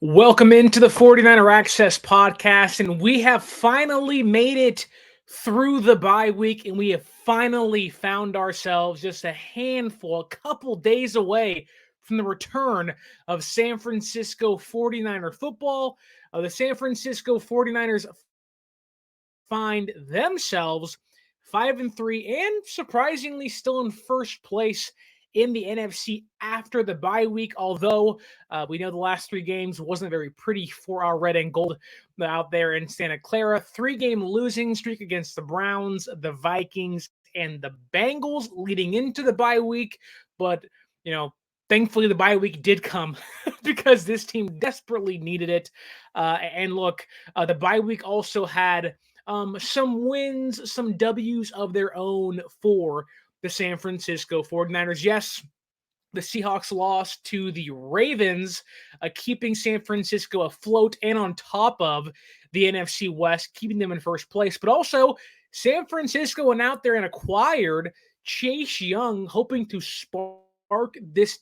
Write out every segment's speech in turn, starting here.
Welcome into the 49er Access podcast, and we have finally made it through the bye week, and we have finally found ourselves just a couple days away from the return of San Francisco 49er football. The San Francisco 49ers find themselves 5-3 and surprisingly still in first place in the NFC after the bye week, although we know the last three games wasn't very pretty for our red and gold out there in Santa Clara. 3-game losing streak against the Browns, the Vikings, and the Bengals leading into the bye week. But, thankfully the bye week did come because this team desperately needed it. And look, the bye week also had some wins, some W's of their own for the San Francisco 49ers. Yes, the Seahawks lost to the Ravens, keeping San Francisco afloat and on top of the NFC West, keeping them in first place. But also, San Francisco went out there and acquired Chase Young, hoping to spark this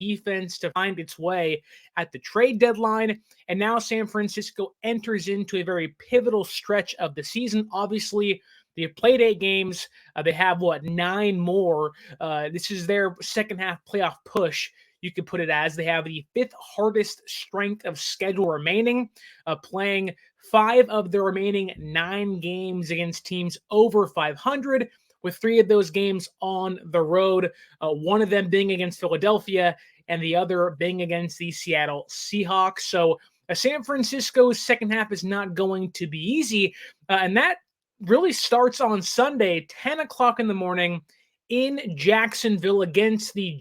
defense to find its way at the trade deadline. And now San Francisco enters into a very pivotal stretch of the season. Obviously, they have played 8 games. They have, 9 more. This is their second half playoff push, you could put it as. They have the 5th hardest strength of schedule remaining, playing 5 of the remaining 9 games against teams over 500, with 3 of those games on the road, one of them being against Philadelphia and the other being against the Seattle Seahawks. So San Francisco's second half is not going to be easy, and that really starts on Sunday, 10 o'clock in the morning in Jacksonville against the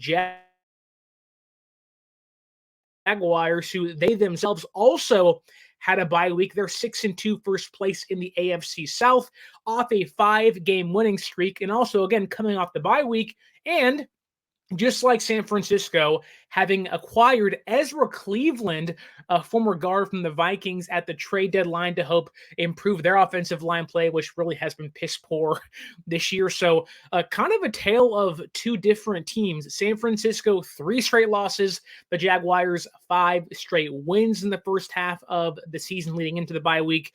Jaguars, who they themselves also had a bye week. They're 6-2, first place in the AFC South, off a 5-game winning streak, and also, again, coming off the bye week. And just like San Francisco, having acquired Ezra Cleveland, a former guard from the Vikings, at the trade deadline to help improve their offensive line play, which really has been piss poor this year. So kind of a tale of 2 different teams. San Francisco, 3 straight losses. The Jaguars, 5 straight wins in the first half of the season leading into the bye week.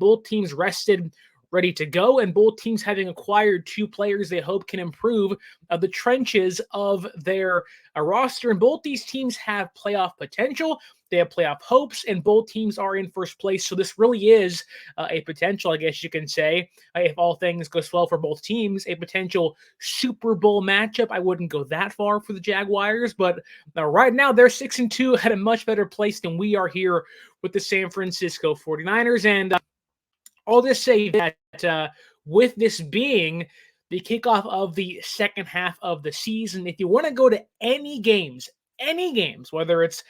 Both teams rested, ready to go, and both teams having acquired 2 players they hope can improve the trenches of their roster. And both these teams have playoff potential. They have playoff hopes, and both teams are in first place. So this really is a potential, I guess you can say, if all things goes well for both teams, a potential Super Bowl matchup. I wouldn't go that far for the Jaguars, but right now they're 6-2 at a much better place than we are here with the San Francisco 49ers. And I'll just say that with this being the kickoff of the second half of the season, if you want to go to any games, whether it's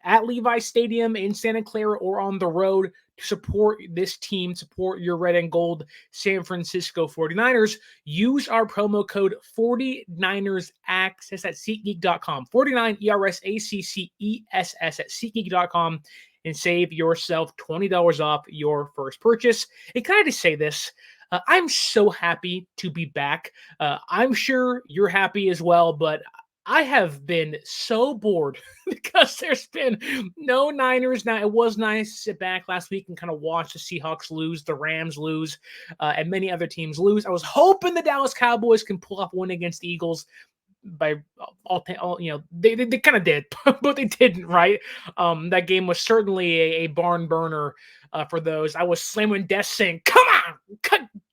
at Levi's Stadium in Santa Clara or on the road, to support this team, support your red and gold San Francisco 49ers, use our promo code 49ers Access at SeatGeek.com. 49 ERSACCESS at SeatGeek.com. And save yourself $20 off your first purchase. And can I just say this? I'm so happy to be back. I'm sure you're happy as well, but I have been so bored because there's been no Niners. Now, it was nice to sit back last week and kind of watch the Seahawks lose, the Rams lose, and many other teams lose. I was hoping the Dallas Cowboys can pull off a win against the Eagles. By all they kind of did, but they didn't, right? That game was certainly a barn burner for those. I was slamming desks saying, come on,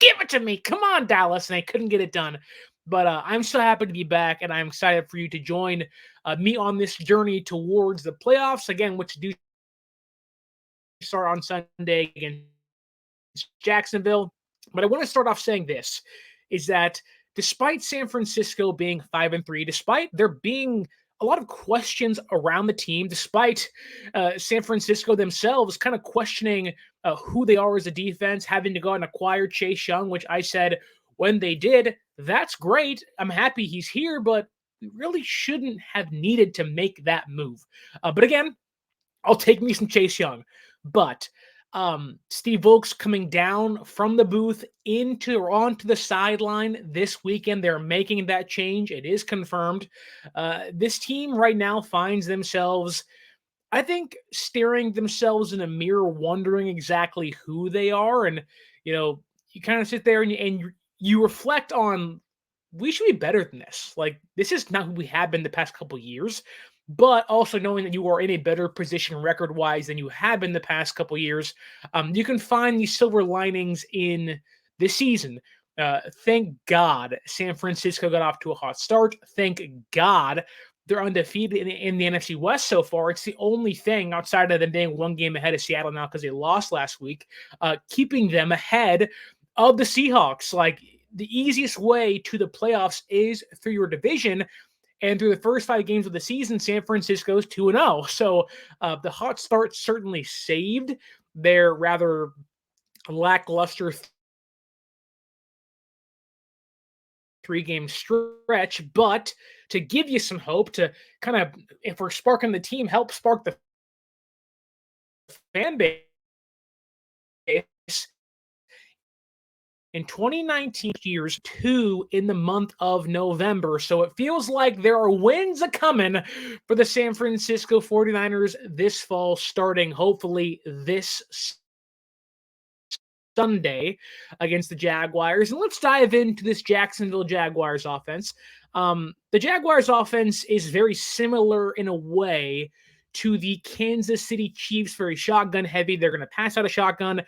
give it to me, come on, Dallas, and I couldn't get it done. But I'm so happy to be back, and I'm excited for you to join me on this journey towards the playoffs, again, which do start on Sunday against Jacksonville. But I want to start off saying this, is that despite San Francisco being 5-3, despite there being a lot of questions around the team, despite San Francisco themselves kind of questioning who they are as a defense, having to go and acquire Chase Young, which I said when they did, that's great. I'm happy he's here, but we really shouldn't have needed to make that move. But again, I'll take me some Chase Young. But Steve Wilks coming down from the booth onto the sideline this weekend. They're making that change. It is confirmed. This team right now finds themselves I think staring themselves in a mirror, wondering exactly who they are, and you kind of sit there and you reflect on, we should be better than this. Like, this is not who we have been the past couple years, but also knowing that you are in a better position record wise than you have been the past couple years, you can find these silver linings in this season. Thank God San Francisco got off to a hot start. Thank God they're undefeated in the NFC West so far. It's the only thing outside of them being one game ahead of Seattle now because they lost last week, keeping them ahead of the Seahawks. Like, the easiest way to the playoffs is through your division. And through the first 5 games of the season, San Francisco's 2-0. So the hot start certainly saved their rather lackluster 3-game stretch. But to give you some hope, to kind of, if we're sparking the team, help spark the fan base. In 2019, years 2 in the month of November. So it feels like there are wins a coming for the San Francisco 49ers this fall, starting hopefully this Sunday against the Jaguars. And let's dive into this Jacksonville Jaguars offense. The Jaguars offense is very similar in a way to the Kansas City Chiefs, very shotgun heavy. They're going to pass out a shotgun,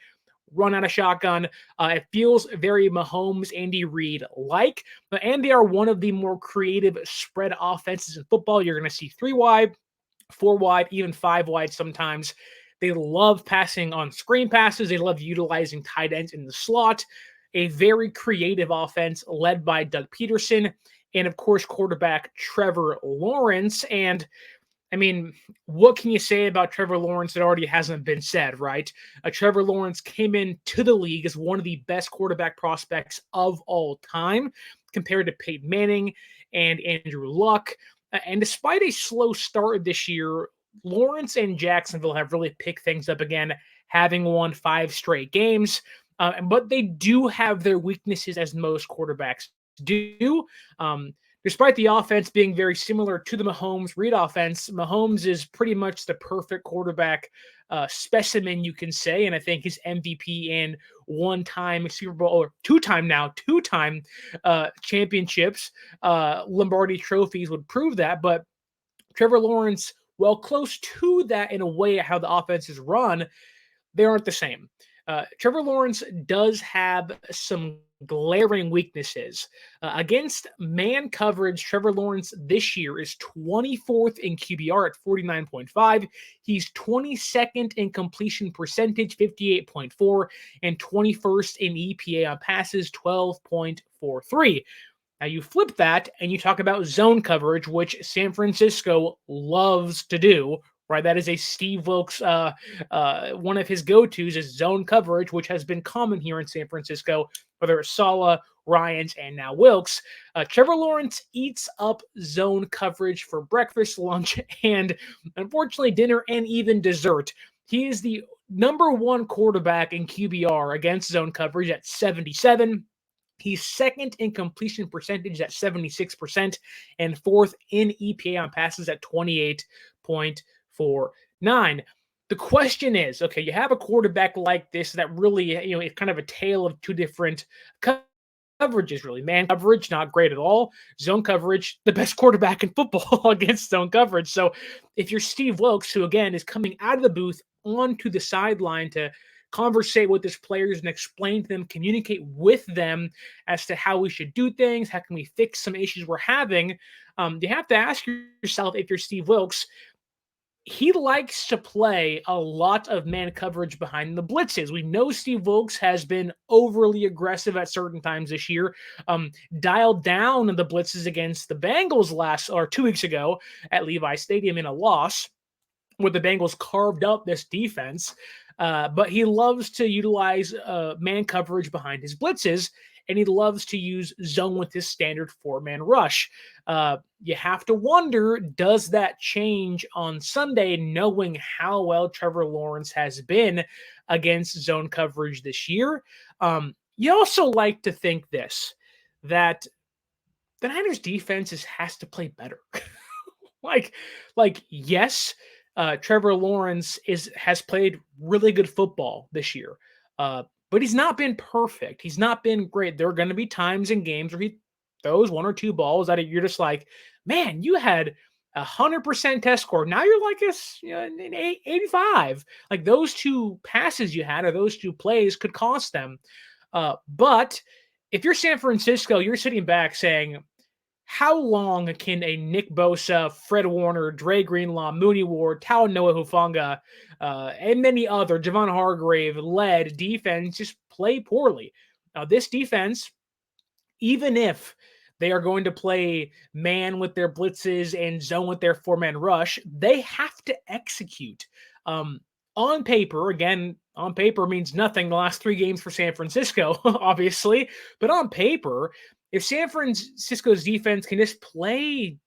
run out of shotgun. It feels very Mahomes, Andy Reid like, and they are one of the more creative spread offenses in football. You're going to see 3 wide, 4 wide, even 5 wide sometimes. They love passing on screen passes. They love utilizing tight ends in the slot. A very creative offense led by Doug Peterson and, of course, quarterback Trevor Lawrence. And I mean, what can you say about Trevor Lawrence that already hasn't been said, right? Trevor Lawrence came into the league as one of the best quarterback prospects of all time, compared to Peyton Manning and Andrew Luck. And despite a slow start this year, Lawrence and Jacksonville have really picked things up again, having won 5 straight games. But they do have their weaknesses, as most quarterbacks do. Despite the offense being very similar to the Mahomes-Reid offense, Mahomes is pretty much the perfect quarterback specimen, you can say. And I think his MVP and one-time Super Bowl, or two-time championships, Lombardi trophies would prove that. But Trevor Lawrence, well, close to that in a way, how the offense is run, they aren't the same. Trevor Lawrence does have some glaring weaknesses. Against man coverage, Trevor Lawrence this year is 24th in QBR at 49.5. He's 22nd in completion percentage, 58.4, and 21st in EPA on passes, 12.43. Now you flip that and you talk about zone coverage, which San Francisco loves to do, right? That is a Steve Wilks, one of his go-tos is zone coverage, which has been common here in San Francisco, whether it's Saleh, Ryans, and now Wilks. Trevor Lawrence eats up zone coverage for breakfast, lunch, and unfortunately dinner and even dessert. He is the number 1 quarterback in QBR against zone coverage at 77. He's second in completion percentage at 76% and 4th in EPA on passes at 28.49. The question is, okay, you have a quarterback like this that really, it's kind of a tale of 2 different coverages, really. Man coverage, not great at all. Zone coverage, the best quarterback in football against zone coverage. So if you're Steve Wilks, who again is coming out of the booth onto the sideline to conversate with his players and explain to them, communicate with them as to how we should do things, how can we fix some issues we're having, you have to ask yourself, if you're Steve Wilks, he likes to play a lot of man coverage behind the blitzes. We know Steve Wilks has been overly aggressive at certain times this year, dialed down the blitzes against the Bengals 2 weeks ago at Levi Stadium in a loss, where the Bengals carved up this defense. But he loves to utilize man coverage behind his blitzes, and he loves to use zone with his standard 4-man rush. You have to wonder, does that change on Sunday, knowing how well Trevor Lawrence has been against zone coverage this year? You also like to think that the Niners defense has to play better. Yes, Trevor Lawrence has played really good football this year, but he's not been perfect. He's not been great. There are going to be times in games where he throws one or two balls that you're just like, man, you had 100% test score. Now you're like an 85. Like those two passes you had or those two plays could cost them. But if you're San Francisco, you're sitting back saying, how long can a Nick Bosa, Fred Warner, Dre Greenlaw, Mooney Ward, Talanoa Hufanga, and many other, Javon Hargrave-led defense just play poorly? Now, this defense, even if they are going to play man with their blitzes and zone with their four-man rush, they have to execute. On paper, again, on paper means nothing the last 3 games for San Francisco, obviously, but on paper, if San Francisco's defense can just play,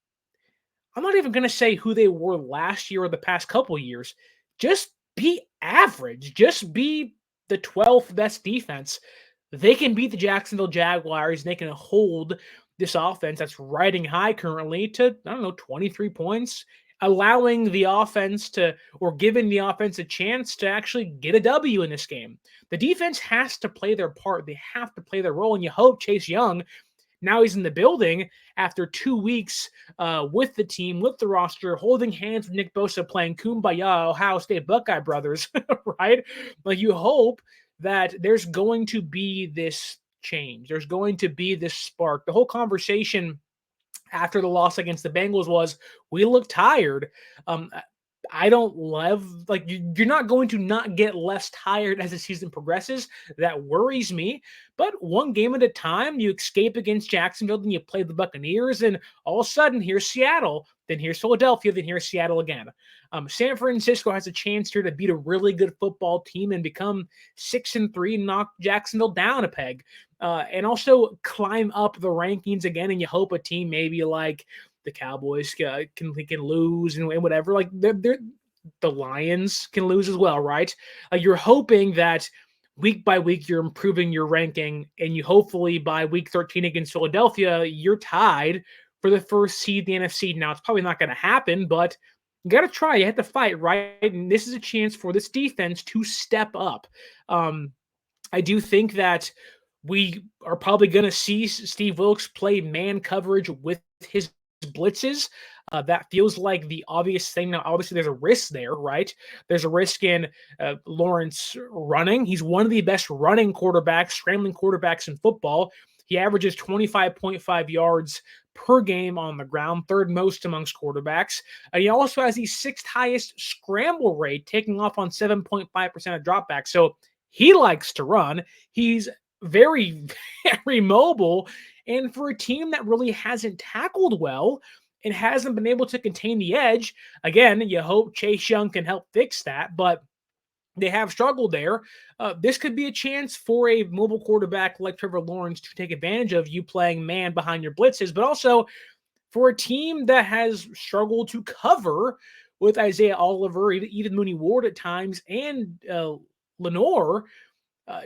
I'm not even going to say who they were last year or the past couple years, just be average, just be the 12th best defense, they can beat the Jacksonville Jaguars and they can hold this offense that's riding high currently to, 23 points, allowing the offense or giving the offense a chance to actually get a W in this game. The defense has to play their part. They have to play their role, and you hope Chase Young, now he's in the building after 2 weeks with the team, with the roster, holding hands with Nick Bosa, playing Kumbaya, Ohio State Buckeye Brothers, right? Like you hope that there's going to be this change. There's going to be this spark. The whole conversation after the loss against the Bengals was, we look tired. I don't love, like, you're not going to not get less tired as the season progresses. That worries me. But one game at a time, you escape against Jacksonville, then you play the Buccaneers, and all of a sudden, here's Seattle, then here's Philadelphia, then here's Seattle again. San Francisco has a chance here to beat a really good football team and become 6-3 and knock Jacksonville down a peg. And also climb up the rankings again, and you hope a team maybe like the Cowboys can lose and whatever. Like the Lions can lose as well, right? Like you're hoping that week by week you're improving your ranking, and you hopefully by week 13 against Philadelphia you're tied for the first seed in the NFC. Now it's probably not going to happen, but you got to try. You have to fight, right? And this is a chance for this defense to step up. I do think that we are probably going to see Steve Wilks play man coverage with his blitzes. That feels like the obvious thing. Now, obviously, there's a risk there, right? There's a risk in Lawrence running. He's one of the best running quarterbacks, scrambling quarterbacks in football. He averages 25.5 yards per game on the ground, third most amongst quarterbacks. He also has the 6th highest scramble rate, taking off on 7.5% of dropbacks. So he likes to run. He's very, very mobile. And for a team that really hasn't tackled well and hasn't been able to contain the edge, again, you hope Chase Young can help fix that, but they have struggled there. This could be a chance for a mobile quarterback like Trevor Lawrence to take advantage of you playing man behind your blitzes, but also for a team that has struggled to cover with Isaiah Oliver, even Mooney Ward at times, and Lenore.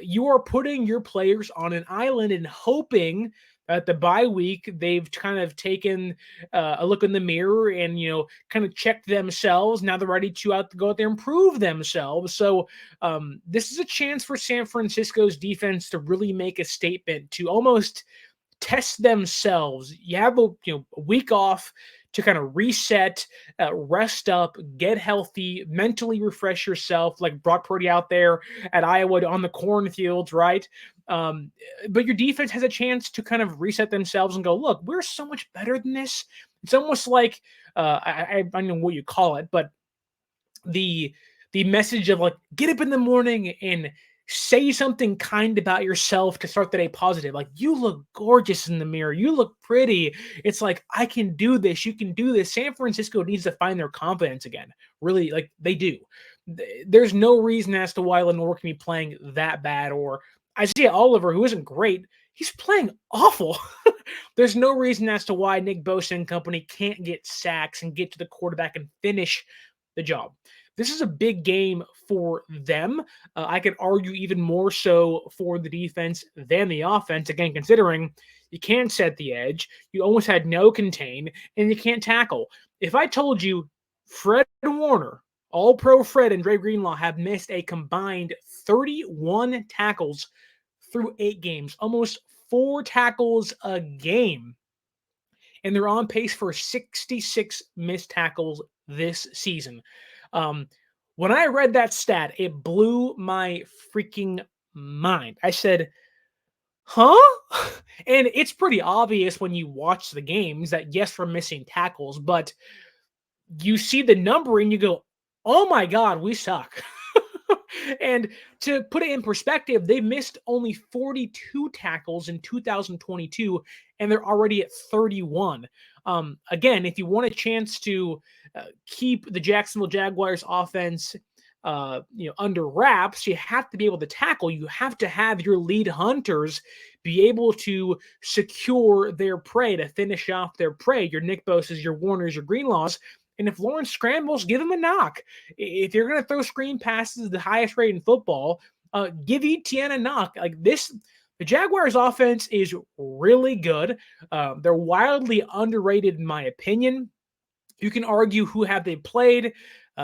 You are putting your players on an island and hoping that the bye week they've kind of taken a look in the mirror and kind of checked themselves. Now they're ready to go out there and prove themselves. So this is a chance for San Francisco's defense to really make a statement, to almost test themselves. You have a week off to kind of reset, rest up, get healthy, mentally refresh yourself, like Brock Purdy out there at Iowa on the cornfields, right? But your defense has a chance to kind of reset themselves and go, look, we're so much better than this. It's almost like, I don't know what you call it, but the message of like, get up in the morning and say something kind about yourself to start the day positive. Like, you look gorgeous in the mirror. You look pretty. It's like, I can do this. You can do this. San Francisco needs to find their confidence again. Really, like they do. There's no reason as to why Lenore can be playing that bad, or Isaiah Oliver, who isn't great, he's playing awful. There's no reason as to why Nick Bosa and company can't get sacks and get to the quarterback and finish the job. This is a big game for them. I could argue even more so for the defense than the offense, again, considering you can't set the edge, you almost had no contain, and you can't tackle. If I told you Fred Warner All-Pro Fred and Dre Greenlaw have missed a combined 31 tackles through 8 games, almost 4 tackles a game. And they're on pace for 66 missed tackles this season. When I read that stat, it blew my freaking mind. I said, huh? And it's pretty obvious when you watch the games that, yes, we're missing tackles, but you see the number and you go, oh my God, we suck. And to put it in perspective, they missed only 42 tackles in 2022, and they're already at 31. Again, if you want a chance to keep the Jacksonville Jaguars offense under wraps, you have to be able to tackle. You have to have your lead hunters be able to secure their prey, to finish off their prey, your Nick Boses, your Warners, your Greenlaws. And if Lawrence scrambles, give him a knock. If you're going to throw screen passes the highest rate in football, give Etienne a knock. Like this, the Jaguars offense is really good. They're wildly underrated in my opinion. You can argue who have they played.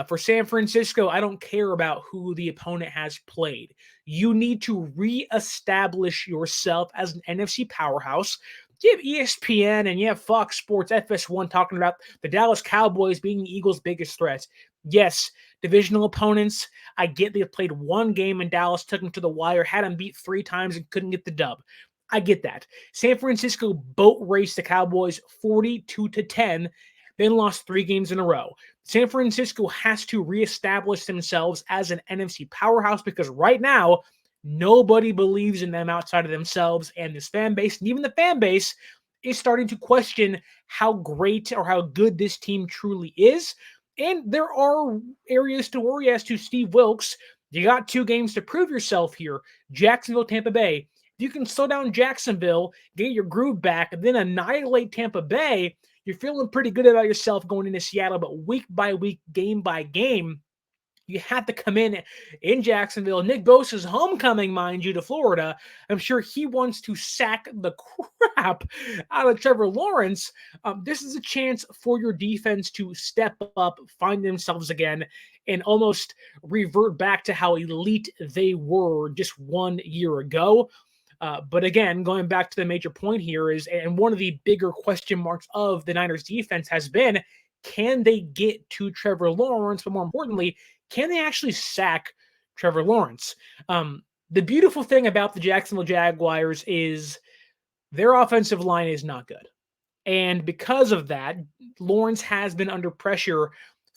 For San Francisco, I don't care about who the opponent has played. You need to reestablish yourself as an NFC powerhouse. You have ESPN and you have Fox Sports FS1 talking about the Dallas Cowboys being the Eagles' biggest threat. Yes, divisional opponents. I get they've played one game in Dallas, took them to the wire, had them beat 3 times and couldn't get the dub. I get that. San Francisco boat raced the Cowboys 42-10, then lost 3 games in a row. San Francisco has to reestablish themselves as an NFC powerhouse because right now, nobody believes in them outside of themselves and this fan base. And even the fan base is starting to question how great or how good this team truly is. And there are areas to worry as to Steve Wilks. You got 2 games to prove yourself here. Jacksonville, Tampa Bay. If you can slow down Jacksonville, get your groove back, and then annihilate Tampa Bay, you're feeling pretty good about yourself going into Seattle. But week by week, game by game, you have to come in Jacksonville. Nick Bosa's homecoming, mind you, to Florida. I'm sure he wants to sack the crap out of Trevor Lawrence. This is a chance for your defense to step up, find themselves again, and almost revert back to how elite they were just 1 year ago. But again, going back to the major point here is, and one of the bigger question marks of the Niners defense has been, can they get to Trevor Lawrence? But more importantly, can they actually sack Trevor Lawrence? The beautiful thing about the Jacksonville Jaguars is their offensive line is not good. And because of that, Lawrence has been under pressure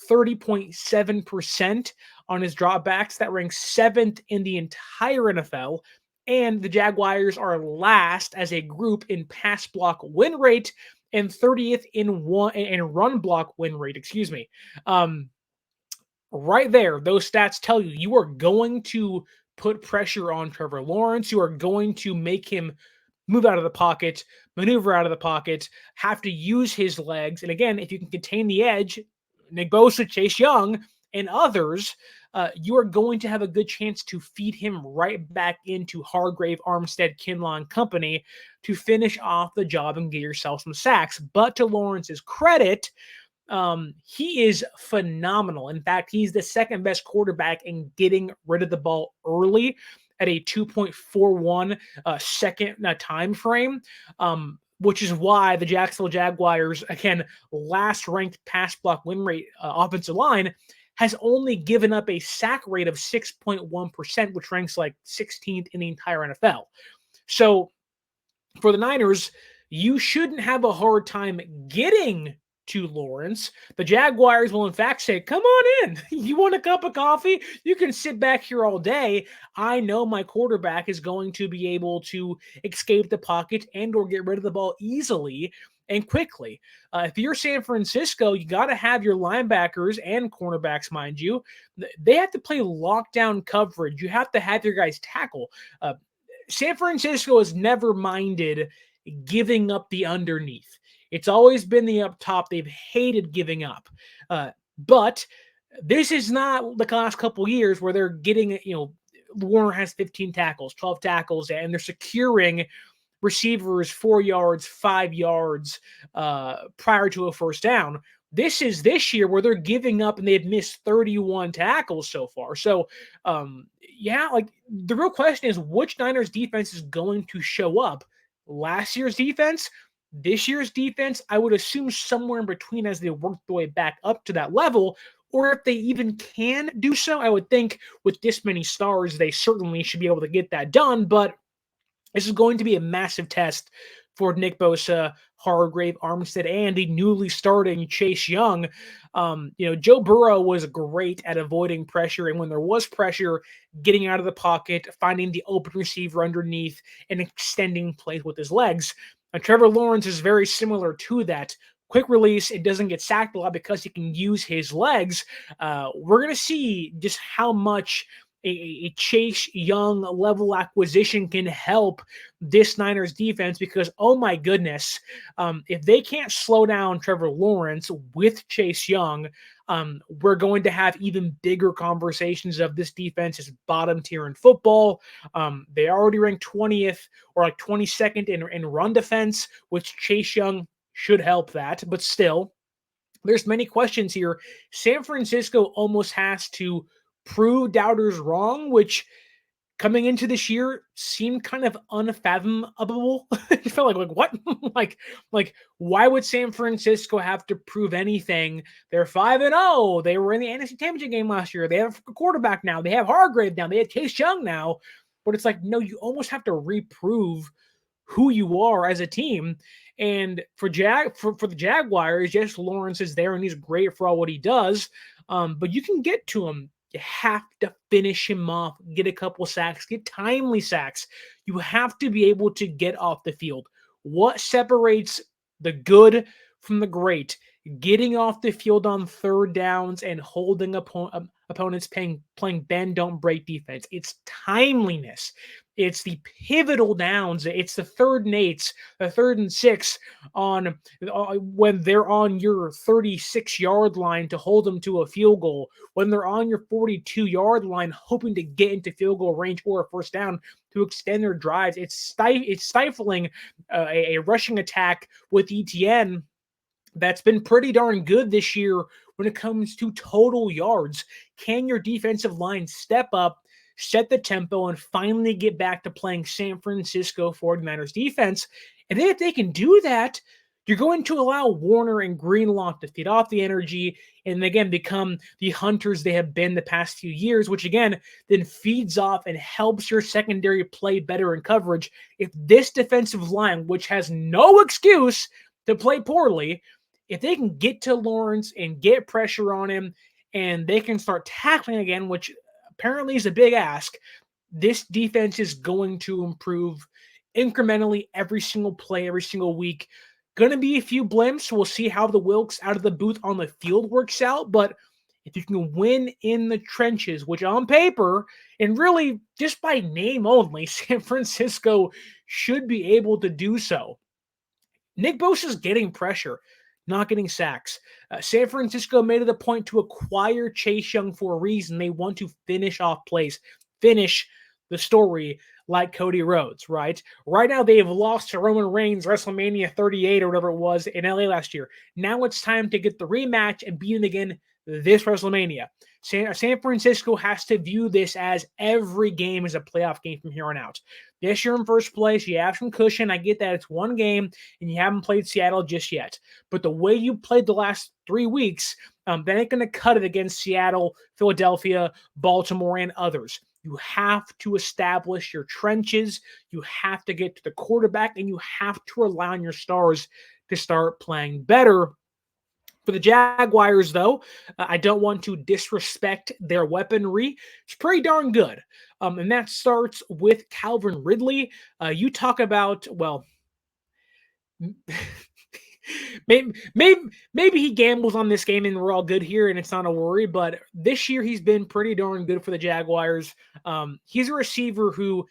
30.7% on his dropbacks. That ranks 7th in the entire NFL. And the Jaguars are last as a group in pass block win rate and 30th in run block win rate. Right there, those stats tell you are going to put pressure on Trevor Lawrence. You are going to make him move out of the pocket, maneuver out of the pocket, have to use his legs. And again, if you can contain the edge, Nick Bosa, Chase Young, and others, you are going to have a good chance to feed him right back into Hargrave, Armstead, Kinlaw, and company to finish off the job and get yourself some sacks. But to Lawrence's credit, he is phenomenal. In fact, he's the second best quarterback in getting rid of the ball early at a 2.41 second time frame, which is why the Jacksonville Jaguars, again, last ranked pass block win rate offensive line, has only given up a sack rate of 6.1%, which ranks like 16th in the entire NFL. So for the Niners, you shouldn't have a hard time getting to Lawrence. The Jaguars will in fact say, come on in. You want a cup of coffee? You can sit back here all day. I know my quarterback is going to be able to escape the pocket and or get rid of the ball easily and quickly. If you're San Francisco, you got to have your linebackers and cornerbacks, mind you. They have to play lockdown coverage. You have to have your guys tackle. San Francisco has never minded giving up the underneath. It's always been the up top. They've hated giving up. But this is not the last couple of years where they're getting, Warner has 15 tackles, 12 tackles, and they're securing receivers 4 yards, 5 yards prior to a first down. This is this year where they're giving up and they've missed 31 tackles so far. So, yeah, like the real question is which Niners defense is going to show up? Last year's defense, this year's defense, I would assume somewhere in between as they work their way back up to that level. Or if they even can do so, I would think with this many stars, they certainly should be able to get that done. But this is going to be a massive test for Nick Bosa, Hargrave, Armstead, and the newly starting Chase Young. Joe Burrow was great at avoiding pressure, and when there was pressure, getting out of the pocket, finding the open receiver underneath, and extending plays with his legs. Trevor Lawrence is very similar to that. Quick release, it doesn't get sacked a lot because he can use his legs. We're going to see just how much a Chase Young level acquisition can help this Niners defense because, oh my goodness, if they can't slow down Trevor Lawrence with Chase Young, we're going to have even bigger conversations of this defense is bottom tier in football. They already ranked 20th or like 22nd in run defense, which Chase Young should help that, but still, there's many questions here. San Francisco almost has to prove doubters wrong, which coming into this year seemed kind of unfathomable. It felt like what? like why would San Francisco have to prove anything? They're 5-0. They were in the NFC Championship game last year. They have a quarterback now. They have Hargrave now. They have Chase Young now. But it's like, no, you almost have to reprove who you are as a team. And for the Jaguars, yes, Lawrence is there and he's great for all what he does. But you can get to him. You have to finish him off, get a couple sacks, get timely sacks. You have to be able to get off the field. What separates the good from the great? Getting off the field on third downs and holding opponents playing bend, don't break defense. It's timeliness. It's the pivotal downs. It's the 3rd and 8s, the 3rd and 6 on when they're on your 36-yard line to hold them to a field goal. When they're on your 42-yard line, hoping to get into field goal range or a first down to extend their drives. It's stifling a rushing attack with ETN that's been pretty darn good this year when it comes to total yards. Can your defensive line step up, set the tempo, and finally get back to playing San Francisco 49ers defense? And then if they can do that, you're going to allow Warner and Greenlaw to feed off the energy and again become the hunters they have been the past few years, which again then feeds off and helps your secondary play better in coverage. If this defensive line, which has no excuse to play poorly, if they can get to Lawrence and get pressure on him and they can start tackling again, which apparently is a big ask, this defense is going to improve incrementally every single play, every single week. Going to be a few blimps. We'll see how the Wilks out of the booth on the field works out. But if you can win in the trenches, which on paper and really just by name only, San Francisco should be able to do so. Nick Bosa's getting pressure, not getting sacks. San Francisco made it a point to acquire Chase Young for a reason. They want to finish off plays, finish the story like Cody Rhodes, right? Right now, they have lost to Roman Reigns, WrestleMania 38 or whatever it was in LA last year. Now it's time to get the rematch and beat him again this WrestleMania. San Francisco has to view this as every game is a playoff game from here on out. Yes, you're in first place. You have some cushion. I get that. It's one game, and you haven't played Seattle just yet. But the way you played the last 3 weeks, that ain't going to cut it against Seattle, Philadelphia, Baltimore, and others. You have to establish your trenches. You have to get to the quarterback, and you have to rely on your stars to start playing better. For the Jaguars, though, I don't want to disrespect their weaponry. It's pretty darn good. And that starts with Calvin Ridley. You talk about, well, maybe he gambles on this game and we're all good here and it's not a worry, but this year he's been pretty darn good for the Jaguars. He's a receiver who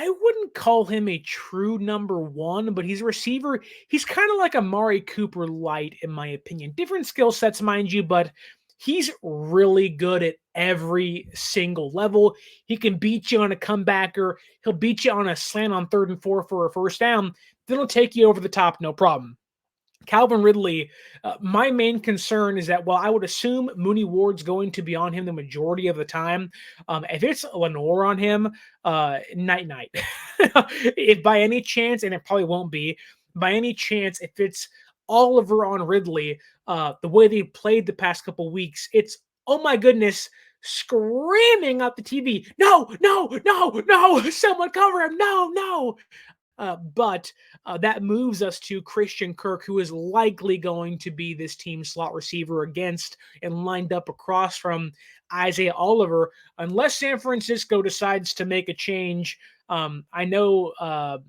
I wouldn't call him a true number one, but he's a receiver. He's kind of like a Amari Cooper light, in my opinion. Different skill sets, mind you, but he's really good at every single level. He can beat you on a comebacker. He'll beat you on a slant on 3rd and 4 for a first down. Then he'll take you over the top, no problem. Calvin Ridley, my main concern is that while I would assume Mooney Ward's going to be on him the majority of the time, if it's Lenore on him, night-night. If by any chance, and it probably won't be, by any chance, if it's Oliver on Ridley, the way they played the past couple weeks, it's, oh my goodness, screaming up the TV, no, no, no, no, someone cover him, no, no. But that moves us to Christian Kirk, who is likely going to be this team's slot receiver against and lined up across from Isaiah Oliver, unless San Francisco decides to make a change. I know I'm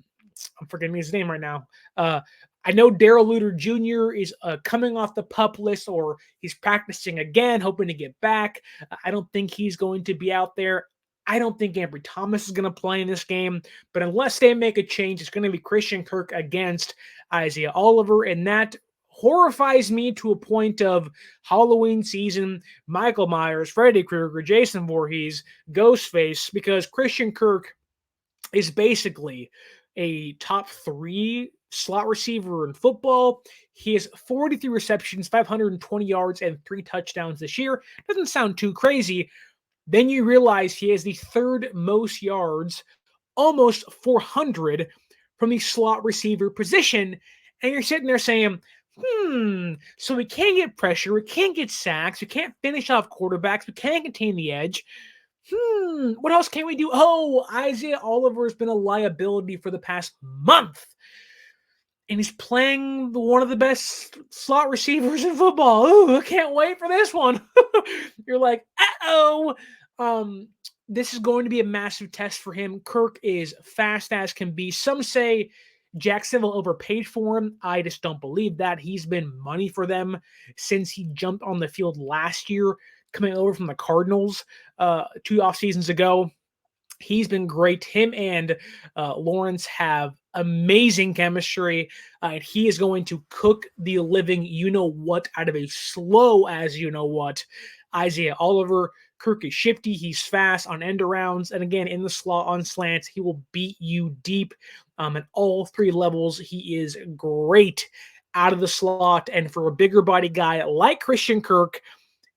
forgetting his name right now. I know Darrell Luter Jr. is coming off the PUP list, or he's practicing again, hoping to get back. I don't think he's going to be out there. I don't think Ambry Thomas is going to play in this game, but unless they make a change, it's going to be Christian Kirk against Isaiah Oliver, and that horrifies me to a point of Halloween season, Michael Myers, Freddy Krueger, Jason Voorhees, Ghostface, because Christian Kirk is basically a top 3 slot receiver in football. He has 43 receptions, 520 yards, and 3 touchdowns this year. Doesn't sound too crazy. Then you realize he has the 3rd most yards, almost 400, from the slot receiver position. And you're sitting there saying, so we can't get pressure, we can't get sacks, we can't finish off quarterbacks, we can't contain the edge. What else can we do? Oh, Isaiah Oliver has been a liability for the past month. And he's playing one of the best slot receivers in football. Ooh, I can't wait for this one. You're like, uh-oh. This is going to be a massive test for him. Kirk is fast as can be. Some say Jacksonville overpaid for him. I just don't believe that. He's been money for them since he jumped on the field last year, coming over from the Cardinals 2 off seasons ago. He's been great. Him and Lawrence have amazing chemistry. And he is going to cook the living you-know-what out of a slow as you-know-what. Isaiah Oliver. Kirk is shifty. He's fast on end arounds. And again, in the slot on slants, he will beat you deep at all 3 levels. He is great out of the slot. And for a bigger body guy like Christian Kirk,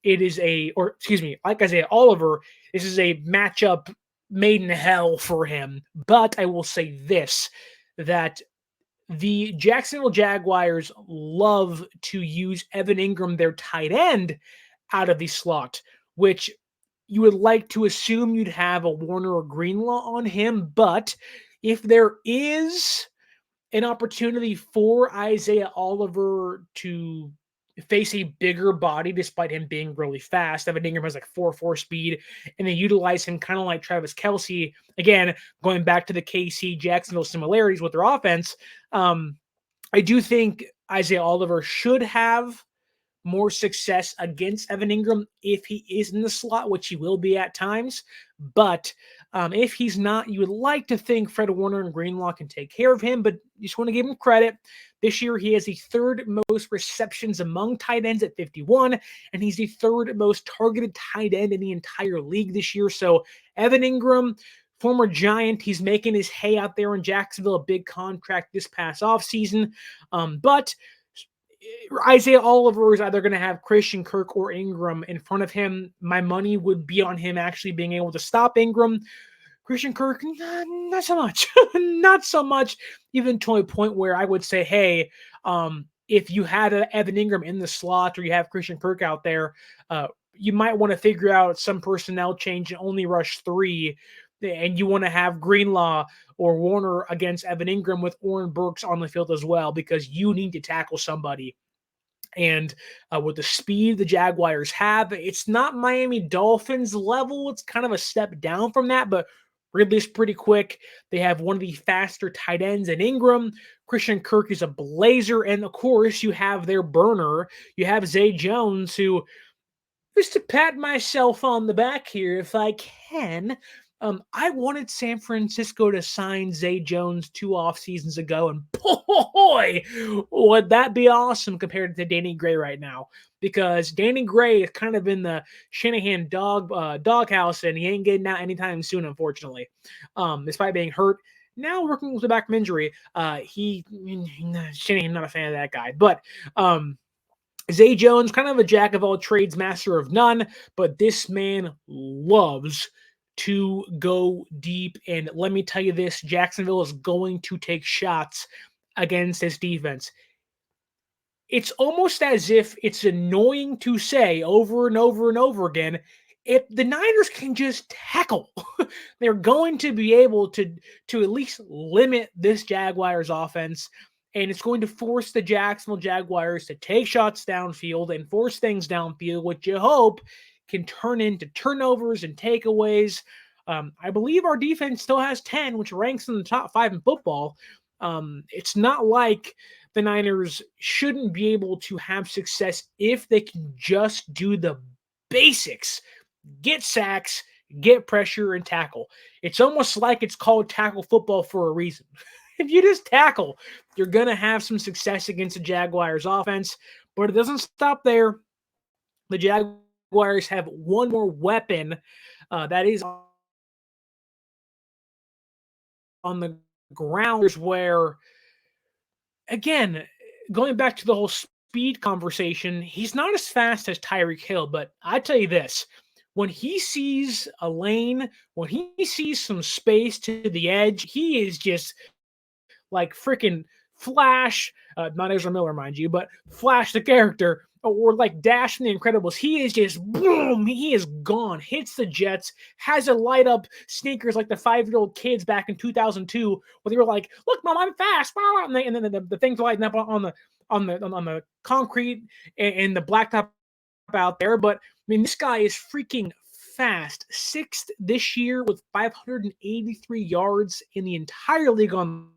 like Isaiah Oliver, this is a matchup made in hell for him. But I will say this, that the Jacksonville Jaguars love to use Evan Ingram, their tight end, out of the slot, which you would like to assume you'd have a Warner or Greenlaw on him. But if there is an opportunity for Isaiah Oliver to face a bigger body, despite him being really fast, Evan Ingram has like 4.4 speed, and they utilize him kind of like Travis Kelce. Again, going back to the KC Jacksonville similarities with their offense, I do think Isaiah Oliver should have more success against Evan Ingram if he is in the slot, which he will be at times. But if he's not, you would like to think Fred Warner and Greenlaw can take care of him, but you just want to give him credit. This year, he has the 3rd most receptions among tight ends at 51, and he's the 3rd most targeted tight end in the entire league this year. So Evan Ingram, former Giant, he's making his hay out there in Jacksonville, a big contract this past offseason. But Isaiah Oliver is either going to have Christian Kirk or Ingram in front of him. My money would be on him actually being able to stop Ingram. Christian Kirk, not so much. Not so much, even to a point where I would say, hey, if you had Evan Ingram in the slot or you have Christian Kirk out there, you might want to figure out some personnel change and only rush 3, and you want to have Greenlaw or Warner against Evan Ingram with Oren Burks on the field as well, because you need to tackle somebody. And with the speed the Jaguars have, it's not Miami Dolphins level. It's kind of a step down from that, but Ridley's pretty quick. They have one of the faster tight ends in Ingram. Christian Kirk is a blazer. And of course, you have their burner. You have Zay Jones, who, just to pat myself on the back here, if I can, I wanted San Francisco to sign Zay Jones 2 off seasons ago, and boy, would that be awesome compared to Danny Gray right now, because Danny Gray is kind of in the Shanahan doghouse, and he ain't getting out anytime soon, unfortunately. Despite being hurt, now working with a back from injury. Shanahan, not a fan of that guy. But Zay Jones, kind of a jack of all trades, master of none, but this man loves to go deep. And let me tell you this, Jacksonville is going to take shots against this defense. It's almost as if it's annoying to say over and over and over again, if the Niners can just tackle, they're going to be able to at least limit this Jaguars offense. And it's going to force the Jacksonville Jaguars to take shots downfield and force things downfield, which you hope can turn into turnovers and takeaways. I believe our defense still has 10, which ranks in the top 5 in football. It's not like the Niners shouldn't be able to have success if they can just do the basics, get sacks, get pressure, and tackle. It's almost like it's called tackle football for a reason. If you just tackle, you're going to have some success against the Jaguars offense, but it doesn't stop there. The Jaguars have one more weapon that is on the ground, where, again, going back to the whole speed conversation, he's not as fast as Tyreek Hill, but I tell you this, when he sees a lane, when he sees some space to the edge, he is just like freaking Flash, not Ezra Miller, mind you, but Flash the character, or like Dash from The Incredibles. He is just boom, he is gone, hits the Jets, has a light up sneakers like the 5-year-old kids back in 2002, where they were like, "Look, Mom, I'm fast!" And then the things lighting up on the concrete and the blacktop out there. But I mean, this guy is freaking fast. 6th this year with 583 yards in the entire league on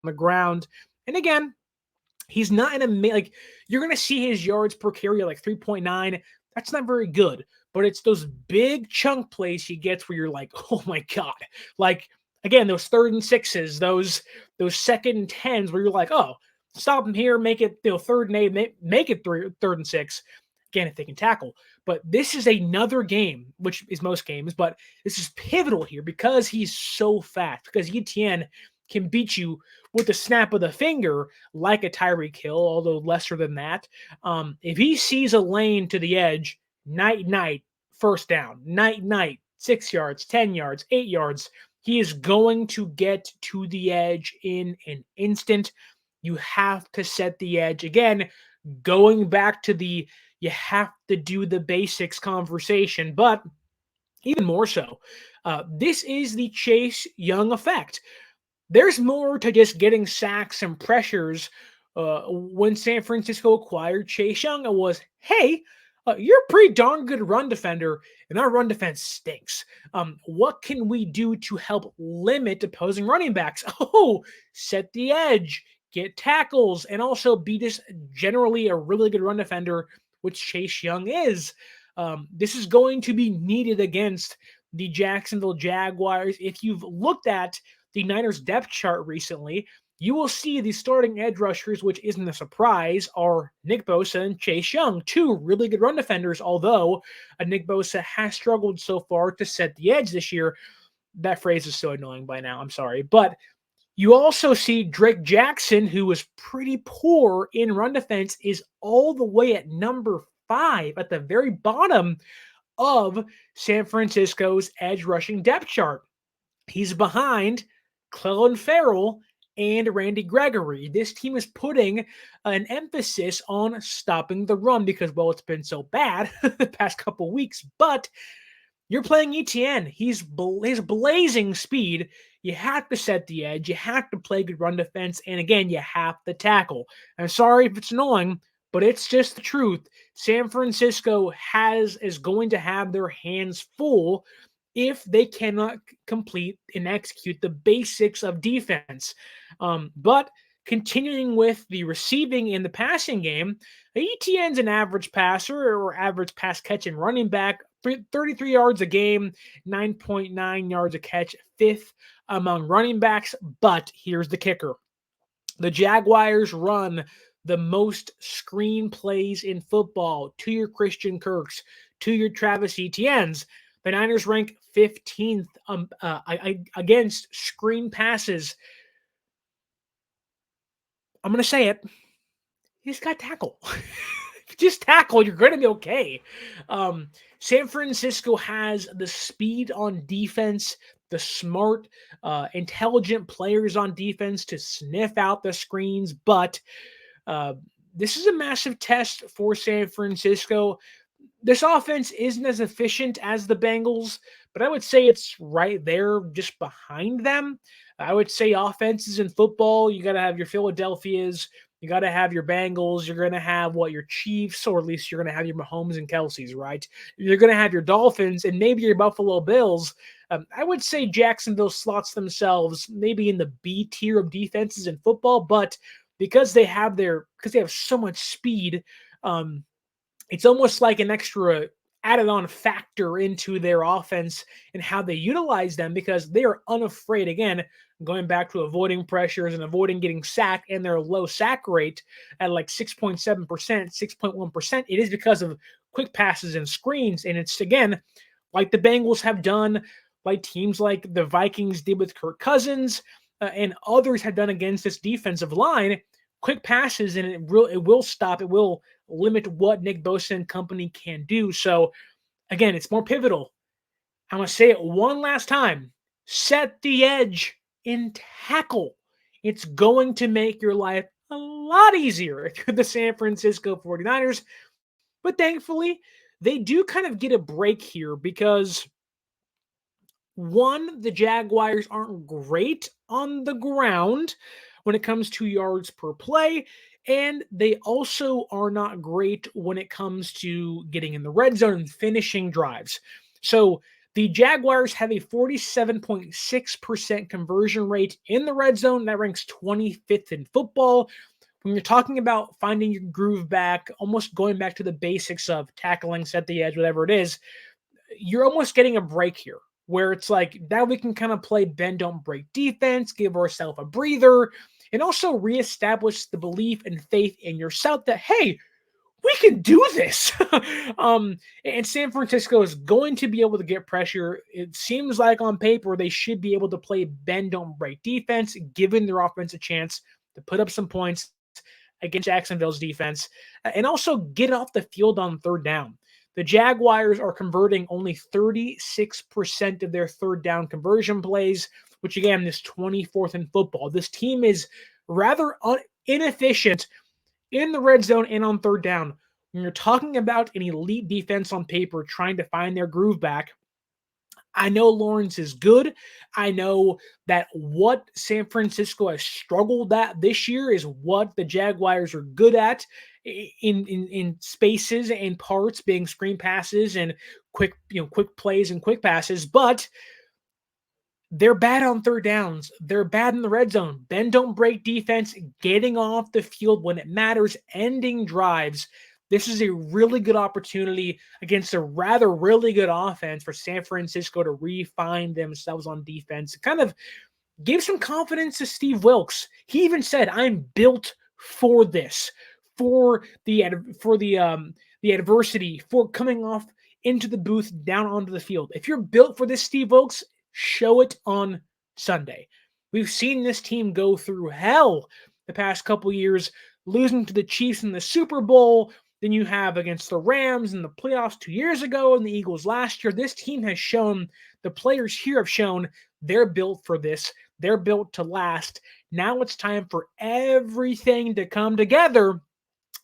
the ground. And again, he's not in a, like, you're going to see his yards per carry like 3.9. That's not very good, but it's those big chunk plays he gets where you're like, oh my God. Like, again, those 3rd and 6s, those 2nd and 10s where you're like, oh, stop him here, make it 3rd and 8, make it 3rd and 6. Again, if they can tackle. But this is another game, which is most games, but this is pivotal here because he's so fast, because Etienne can beat you with the snap of the finger like a Tyreek Hill, although lesser than that. If he sees a lane to the edge, night, first down, night, 6 yards, 10 yards, 8 yards, he is going to get to the edge in an instant. You have to set the edge. Again, going back to the you have to do the basics conversation, but even more so, this is the Chase Young effect. There's more to just getting sacks and pressures. When San Francisco acquired Chase Young, it was, hey, you're a pretty darn good run defender, and our run defense stinks. What can we do to help limit opposing running backs? Oh, set the edge, get tackles, and also be just generally a really good run defender, which Chase Young is. This is going to be needed against the Jacksonville Jaguars. If you've looked at the Niners depth chart recently, you will see the starting edge rushers, which isn't a surprise, are Nick Bosa and Chase Young, 2 really good run defenders, although Nick Bosa has struggled so far to set the edge this year. That phrase is so annoying by now, I'm sorry. But you also see Drake Jackson, who was pretty poor in run defense, is all the way at number 5 at the very bottom of San Francisco's edge rushing depth chart. He's behind Clelin Ferrell and Randy Gregory. This team is putting an emphasis on stopping the run because, well, it's been so bad the past couple weeks, but you're playing Etienne. His blazing speed. You have to set the edge. You have to play good run defense. And again, you have to tackle. I'm sorry if it's annoying, but it's just the truth. San Francisco is going to have their hands full if they cannot complete and execute the basics of defense. But continuing with the receiving and the passing game, Etienne's an average passer or average pass catching running back, 33 yards a game, 9.9 yards a catch, 5th among running backs. But here's the kicker. The Jaguars run the most screen plays in football to your Christian Kirks, to your Travis Etienne's. The Niners rank 15th against screen passes. I'm going to say it. You just got to tackle. Just tackle. You're going to be okay. San Francisco has the speed on defense, the smart, intelligent players on defense to sniff out the screens. But this is a massive test for San Francisco. This offense isn't as efficient as the Bengals, but I would say it's right there just behind them. I would say offenses in football, you got to have your Philadelphias, you got to have your Bengals, you're going to have your Chiefs, or at least you're going to have your Mahomes and Kelseys, right? You're going to have your Dolphins and maybe your Buffalo Bills. I would say Jacksonville slots themselves maybe in the B tier of defenses in football, but because they have so much speed, it's almost like an extra added on factor into their offense and how they utilize them, because they are unafraid, again, going back to avoiding pressures and avoiding getting sacked, and their low sack rate at like 6.7%, 6.1%. It is because of quick passes and screens. And it's, again, like the Bengals have done, like teams like the Vikings did with Kirk Cousins, and others have done against this defensive line. Quick passes, and it will limit what Nick Bosa and company can do. So, again, it's more pivotal. I'm going to say it one last time. Set the edge and tackle. It's going to make your life a lot easier if you're the San Francisco 49ers. But thankfully, they do kind of get a break here because, one, the Jaguars aren't great on the ground when it comes to yards per play, and they also are not great when it comes to getting in the red zone and finishing drives. So the Jaguars have a 47.6% conversion rate in the red zone. That ranks 25th in football. When you're talking about finding your groove back, almost going back to the basics of tackling, set the edge, whatever it is, you're almost getting a break here, where it's like, now we can kind of play bend, don't break defense, give ourselves a breather, and also reestablish the belief and faith in yourself that, hey, we can do this. And San Francisco is going to be able to get pressure. It seems like on paper they should be able to play bend, don't break defense, giving their offense a chance to put up some points against Jacksonville's defense, and also get off the field on third down. The Jaguars are converting only 36% of their third down conversion plays, which, again, is 24th in football. This team is rather inefficient in the red zone and on third down. When you're talking about an elite defense on paper trying to find their groove back, I know Lawrence is good. I know that what San Francisco has struggled at this year is what the Jaguars are good at in spaces and parts, being screen passes and quick plays and quick passes. But they're bad on third downs. They're bad in the red zone. Bend, don't break defense, getting off the field when it matters, ending drives. This is a really good opportunity against a rather really good offense for San Francisco to refine themselves on defense. Kind of give some confidence to Steve Wilks. He even said, "I'm built for this, for the adversity, for coming off into the booth, down onto the field." If you're built for this, Steve Wilks, show it on Sunday. We've seen this team go through hell the past couple years, losing to the Chiefs in the Super Bowl. Then you have against the Rams in the playoffs 2 years ago and the Eagles last year. This team has shown, the players here have shown, they're built for this. They're built to last. Now it's time for everything to come together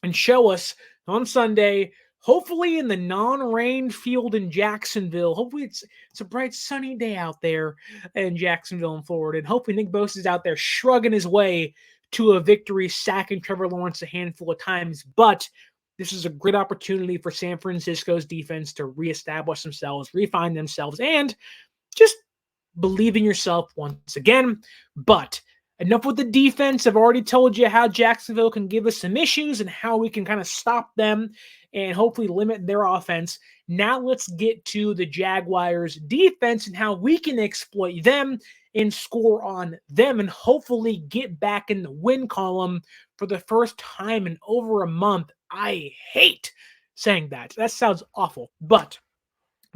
and show us on Sunday, hopefully in the non-rain field in Jacksonville. Hopefully it's a bright sunny day out there in Jacksonville and Florida. And hopefully Nick Bosa is out there shrugging his way to a victory, sacking Trevor Lawrence a handful of times. But this is a great opportunity for San Francisco's defense to reestablish themselves, refine themselves, and just believe in yourself once again. But enough with the defense. I've already told you how Jacksonville can give us some issues and how we can kind of stop them and hopefully limit their offense. Now let's get to the Jaguars' defense and how we can exploit them and score on them and hopefully get back in the win column for the first time in over a month. I hate saying that. That sounds awful. But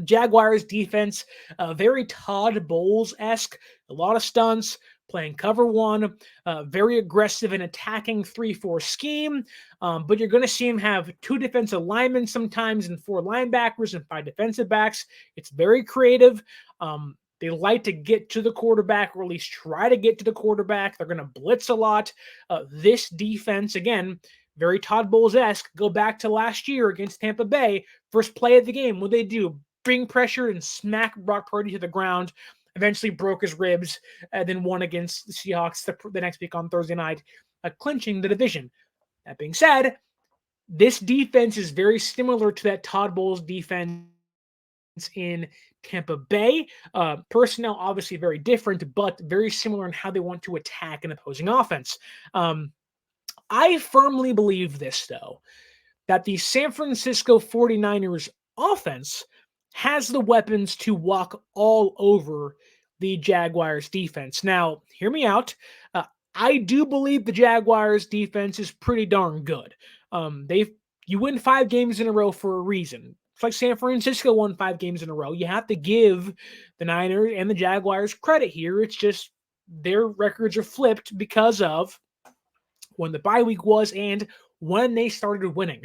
Jaguars defense, very Todd Bowles-esque, a lot of stunts, playing cover one, very aggressive and attacking 3-4 scheme. But you're going to see him have 2 defensive linemen sometimes and 4 linebackers and 5 defensive backs. It's very creative. They like to get to the quarterback, or at least try to get to the quarterback. They're going to blitz a lot. This defense, again, very Todd Bowles-esque. Go back to last year against Tampa Bay. First play of the game, what they do? Bring pressure and smack Brock Purdy to the ground. Eventually broke his ribs, and then won against the Seahawks the next week on Thursday night, clinching the division. That being said, this defense is very similar to that Todd Bowles defense in Tampa Bay. Personnel obviously very different, but very similar in how they want to attack an opposing offense. I firmly believe this, though, that the San Francisco 49ers offense has the weapons to walk all over the Jaguars defense. Now, hear me out. I do believe the Jaguars defense is pretty darn good. You win 5 games in a row for a reason. It's like San Francisco won 5 games in a row. You have to give the Niners and the Jaguars credit here. It's just their records are flipped because of when the bye week was and when they started winning.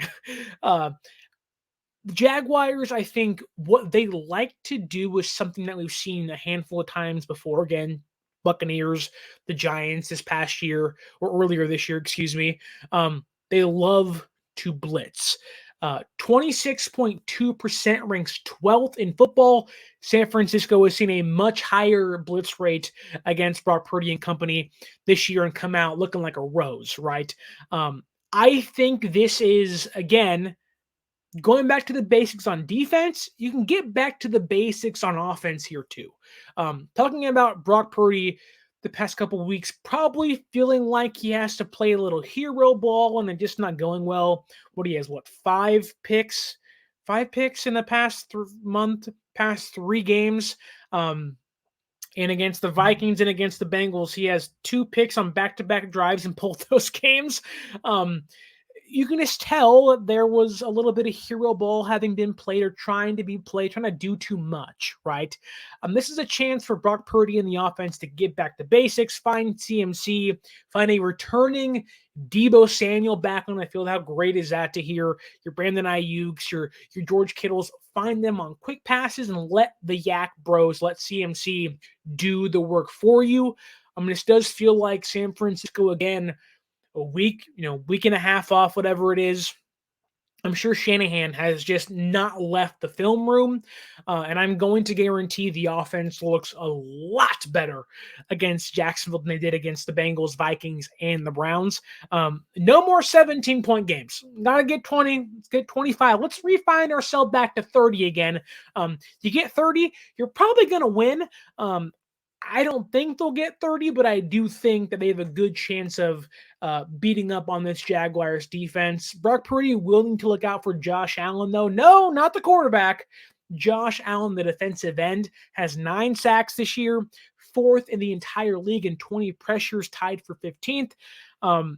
The Jaguars, I think what they like to do is something that we've seen a handful of times before. Again, Buccaneers, the Giants this past year, or earlier this year, excuse me. They love to blitz. 26.2% ranks 12th in football. San Francisco has seen a much higher blitz rate against Brock Purdy and company this year and come out looking like a rose, right? I think this is, again, going back to the basics on defense. You can get back to the basics on offense here too. Talking about Brock Purdy the past couple of weeks, probably feeling like he has to play a little hero ball and it just not going well. What he has, 5 picks? 5 picks in the past past 3 games. And against the Vikings and against the Bengals, he has 2 picks on back-to-back drives in both those games. You can just tell there was a little bit of hero ball having been played or trying to be played, trying to do too much, right? This is a chance for Brock Purdy and the offense to get back to basics, find CMC, find a returning Deebo Samuel back on the field. How great is that to hear your Brandon Ayuk's, your George Kittles, find them on quick passes and let the Yak Bros, let CMC do the work for you. This does feel like San Francisco, again, a week and a half off, whatever it is. I'm sure Shanahan has just not left the film room, and I'm going to guarantee the offense looks a lot better against Jacksonville than they did against the Bengals, Vikings, and the Browns. No more 17-point games. Gotta get 20. Let's get 25. Let's refine ourselves back to 30 again. You get 30, you're probably going to win. I don't think they'll get 30, but I do think that they have a good chance of beating up on this Jaguars defense. Brock Purdy willing to look out for Josh Allen, though. No, not the quarterback. Josh Allen, the defensive end, has 9 sacks this year, 4th in the entire league and 20 pressures, tied for 15th.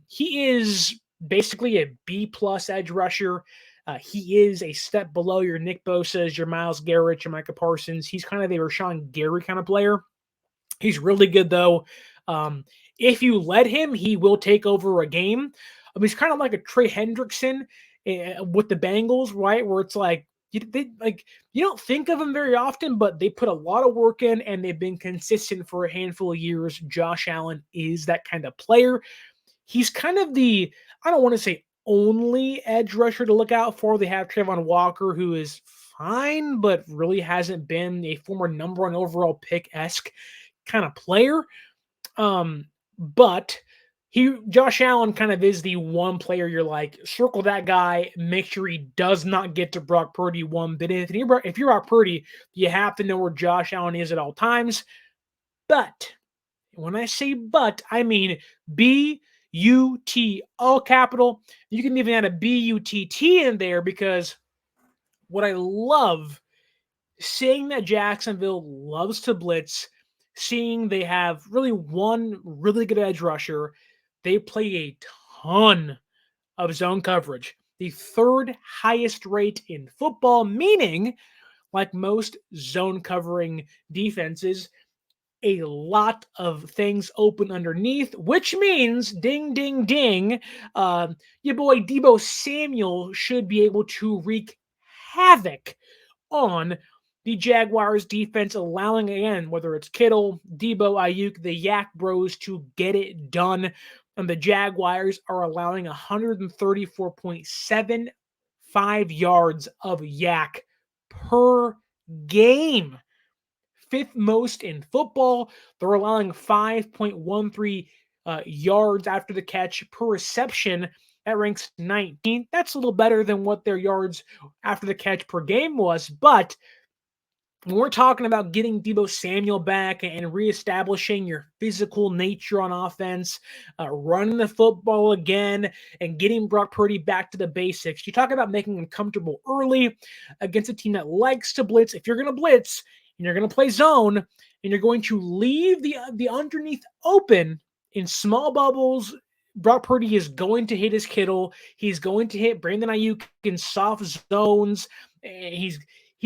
He is basically a B-plus edge rusher. He is a step below your Nick Bosa's, your Myles Garrett, your Micah Parsons. He's kind of a Rashawn Gary kind of player. He's really good, though. If you let him, he will take over a game. He's kind of like a Trey Hendrickson with the Bengals, right? Where it's like, you don't think of him very often, but they put a lot of work in and they've been consistent for a handful of years. Josh Allen is that kind of player. He's kind of I don't want to say only edge rusher to look out for. They have Trayvon Walker, who is fine, but really hasn't been a former number 1 overall pick-esque kind of player. But Josh Allen kind of is the one player you're like, circle that guy, make sure he does not get to Brock Purdy one bit. If you're Brock Purdy, you have to know where Josh Allen is at all times. But when I say but, I mean B-U-T, all capital. You can even add a B-U-T-T in there, because what I love, seeing that Jacksonville loves to blitz, seeing they have really one really good edge rusher, they play a ton of zone coverage. The 3rd highest rate in football, meaning like most zone covering defenses, a lot of things open underneath, which means ding, ding, ding. Your boy Deebo Samuel should be able to wreak havoc on the Jaguars defense, allowing, again, whether it's Kittle, Deebo, Ayuk, the Yak Bros to get it done. And the Jaguars are allowing 134.75 yards of yak per game. Fifth most in football. They're allowing 5.13 yards after the catch per reception. That ranks 19th. That's a little better than what their yards after the catch per game was. But when we're talking about getting Deebo Samuel back and reestablishing your physical nature on offense, running the football again, and getting Brock Purdy back to the basics, you talk about making him comfortable early against a team that likes to blitz. If you're going to blitz and you're going to play zone and you're going to leave the underneath open in small bubbles, Brock Purdy is going to hit his Kittle. He's going to hit Brandon Ayuk in soft zones. He's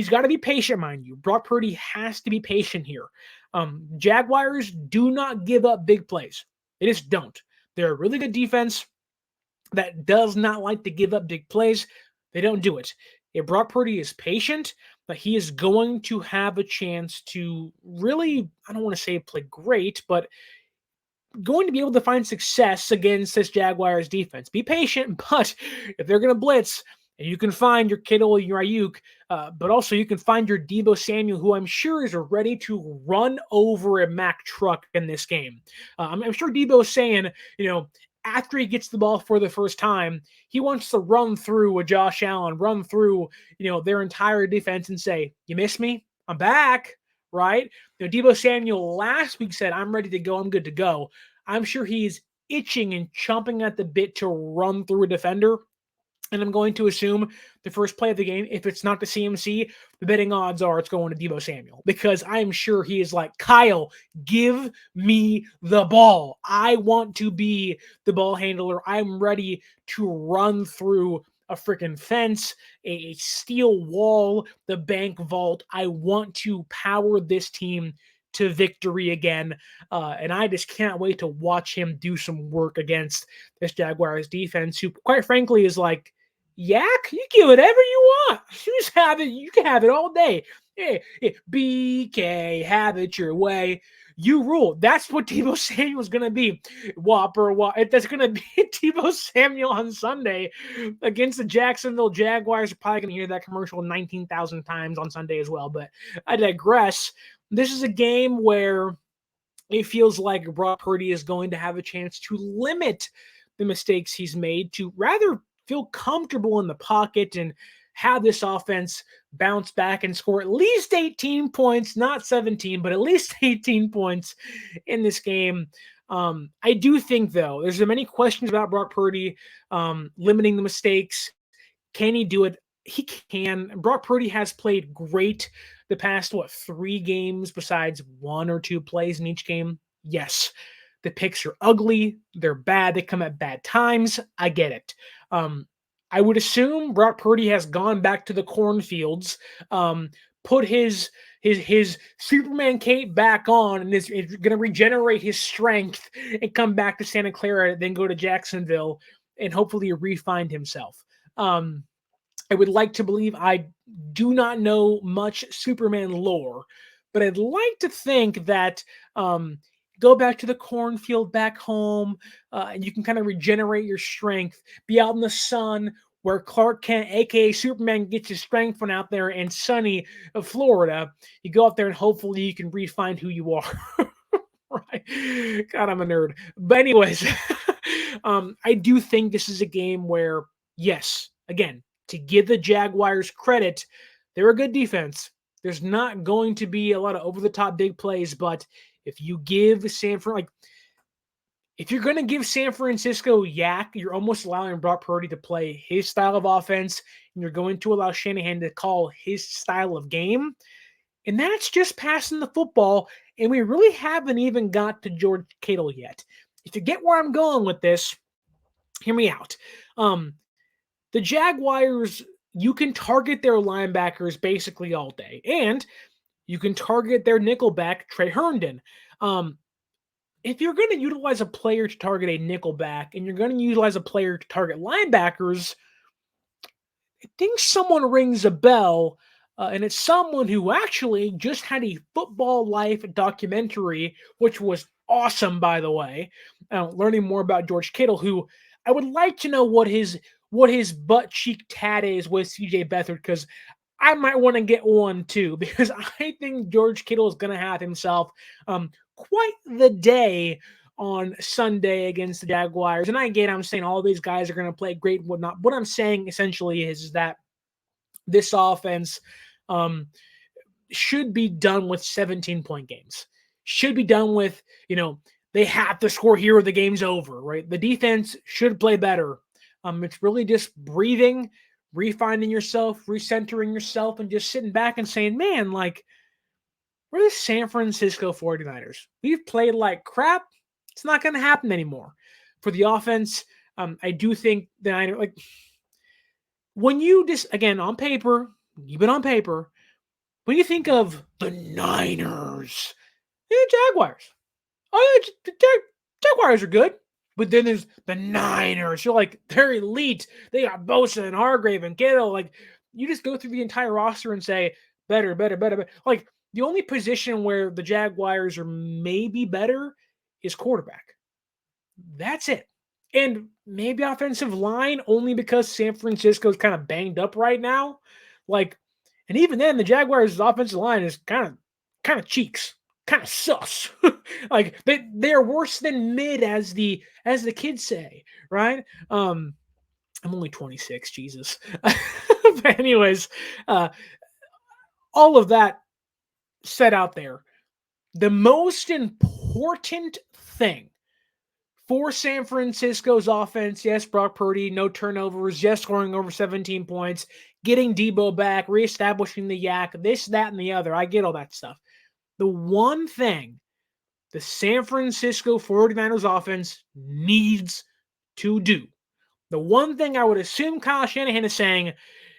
got to be patient, mind you. Brock Purdy has to be patient here. Jaguars do not give up big plays. They just don't. They're a really good defense that does not like to give up big plays. They don't do it. If Brock Purdy is patient, but he is going to have a chance to really, I don't want to say play great, but going to be able to find success against this Jaguars defense. Be patient, but if they're going to blitz, and you can find your Kittle, your Ayuk, but also you can find your Deebo Samuel, who I'm sure is ready to run over a Mack truck in this game. I'm sure Deebo is saying, after he gets the ball for the first time, he wants to run through a Josh Allen, run through, their entire defense and say, "You miss me? I'm back." Right? Deebo Samuel last week said, "I'm ready to go. I'm good to go." I'm sure he's itching and chomping at the bit to run through a defender. And I'm going to assume the first play of the game, if it's not the CMC, the betting odds are it's going to Deebo Samuel, because I'm sure he is like, "Kyle, give me the ball. I want to be the ball handler. I'm ready to run through a freaking fence, a steel wall, the bank vault. I want to power this team to victory again." And I just can't wait to watch him do some work against this Jaguars defense, who, quite frankly, is like, "Yak, you get whatever you want. You just have it. You can have it all day. Hey, BK, have it your way. You rule." That's what Deebo Samuel is going to be. Whopper. That's going to be Deebo Samuel on Sunday against the Jacksonville Jaguars. You're probably going to hear that commercial 19,000 times on Sunday as well. But I digress. This is a game where it feels like Brock Purdy is going to have a chance to limit the mistakes he's made, to rather feel comfortable in the pocket and have this offense bounce back and score at least 18 points, not 17, but at least 18 points in this game. I do think, though, there's many questions about Brock Purdy limiting the mistakes. Can he do it? He can. Brock Purdy has played great the past, 3 games besides 1 or 2 plays in each game? Yes. The picks are ugly. They're bad. They come at bad times. I get it. I would assume Brock Purdy has gone back to the cornfields, put his Superman cape back on, and is going to regenerate his strength and come back to Santa Clara, then go to Jacksonville and hopefully re-find himself. I would like to believe. I do not know much Superman lore, but I'd like to think that go back to the cornfield back home, and you can kind of regenerate your strength, be out in the sun where Clark Kent, a.k.a. Superman, gets his strength from out there in sunny Florida. You go out there and hopefully you can re-find who you are. Right? God, I'm a nerd. But anyways, I do think this is a game where, yes, again, to give the Jaguars credit, they're a good defense. There's not going to be a lot of over-the-top big plays, but if you give if you're going to give San Francisco yak, you're almost allowing Brock Purdy to play his style of offense, and you're going to allow Shanahan to call his style of game. And that's just passing the football, and we really haven't even got to George Kittle yet. If you get where I'm going with this, hear me out. The Jaguars you can target their linebackers basically all day. And you can target their nickelback, Trey Herndon. If you're going to utilize a player to target a nickelback and you're going to utilize a player to target linebackers, I think someone rings a bell, and it's someone who actually just had a Football Life documentary, which was awesome, by the way. Learning more about George Kittle, who I would like to know what his butt cheek tat is with CJ Beathard, because I might want to get one too, because I think George Kittle is going to have himself quite the day on Sunday against the Jaguars. And I'm saying all these guys are going to play great and whatnot. What I'm saying essentially is that this offense should be done with 17-point games. Should be done with, they have to score here or the game's over, right? The defense should play better. It's really just breathing, refinding yourself, recentering yourself, and just sitting back and saying, man, like, we're the San Francisco 49ers. We've played like crap. It's not going to happen anymore. For the offense, I do think the Niners, like, when you just, again, on paper, keep it on paper, when you think of the Niners, Jaguars. Oh, yeah, Jaguars are good. But then there's the Niners. You're like, they're elite. They got Bosa and Hargrave and Kittle. Like, you just go through the entire roster and say, better. Like, the only position where the Jaguars are maybe better is quarterback. That's it. And maybe offensive line, only because San Francisco's kind of banged up right now. Like, and even then, the Jaguars' offensive line is kind of cheeks, kind of sus. Like, they're worse than mid, as the kids say, right? I'm only 26, Jesus. But anyways, all of that set out there. The most important thing for San Francisco's offense, yes, Brock Purdy, no turnovers, yes, scoring over 17 points, getting Deebo back, reestablishing the yak, this, that, and the other. I get all that stuff. The one thing the San Francisco 49ers offense needs to do, the one thing I would assume Kyle Shanahan is saying,